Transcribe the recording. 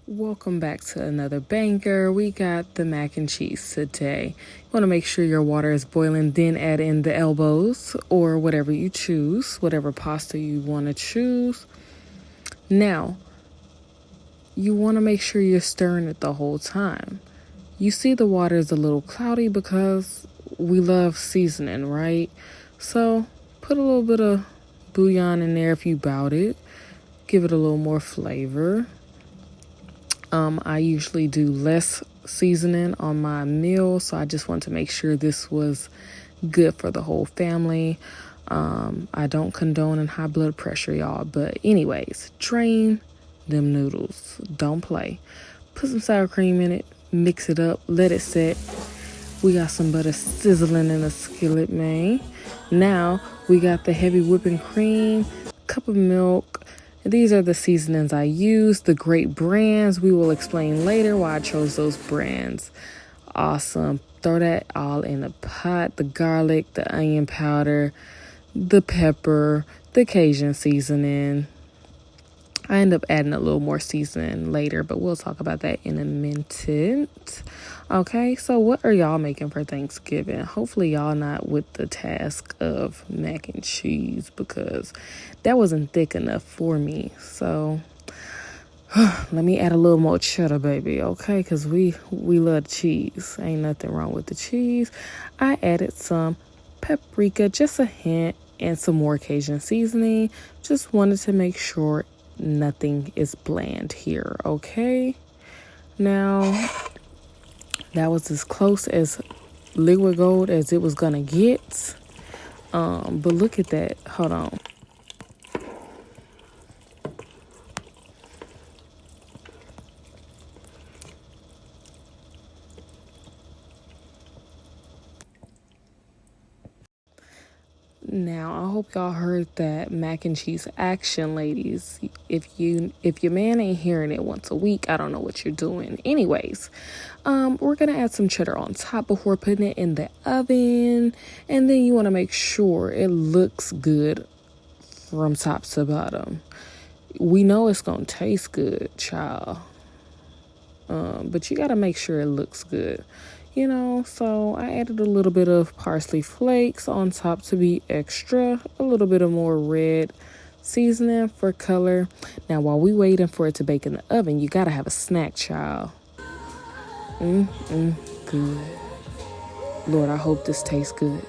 Welcome back to another banger. We got the mac and cheese today. You want to make sure your water is boiling, then add in the elbows or whatever you choose, whatever pasta you want to choose. Now, you want to make sure you're stirring it the whole time. You see the water is a little cloudy because we love seasoning, right? So put a little bit of bouillon in there if you bout it. Give it a little more flavor. I usually do less seasoning on my meal, so I just want to make sure this was good for the whole family. I don't condone high blood pressure, y'all. But anyways, drain them noodles. Don't play. Put some sour cream in it. Mix it up. Let it set. We got some butter sizzling in a skillet, man. Now we got the heavy whipping cream, cup of milk. These are the seasonings I use, the great brands. We will explain later why I chose those brands. Awesome. Throw that all in a pot. The garlic, the onion powder, the pepper, the Cajun seasoning. I end up adding a little more seasoning later, but we'll talk about that in a minute. Okay, so what are y'all making for Thanksgiving? Hopefully y'all not with the task of mac and cheese because that wasn't thick enough for me. So let me add a little more cheddar, baby, okay? Because we love cheese. Ain't nothing wrong with the cheese. I added some paprika, just a hint, and some more Cajun seasoning. Just wanted to make sure nothing is bland here, okay? Now, that was as close as liquid gold as it was gonna get. But look at that. Hold on. Now, I hope y'all heard that mac and cheese action, ladies. If your man ain't hearing it once a week, I don't know what you're doing. Anyways, we're gonna add some cheddar on top before putting it in the oven, and then you want to make sure it looks good from top to bottom. We know it's gonna taste good, child, but you gotta make sure it looks good. So I added a little bit of parsley flakes on top to be extra, a little bit of more red seasoning for color. Now, while we waiting for it to bake in the oven, you gotta have a snack, child. Good. Lord, I hope this tastes good.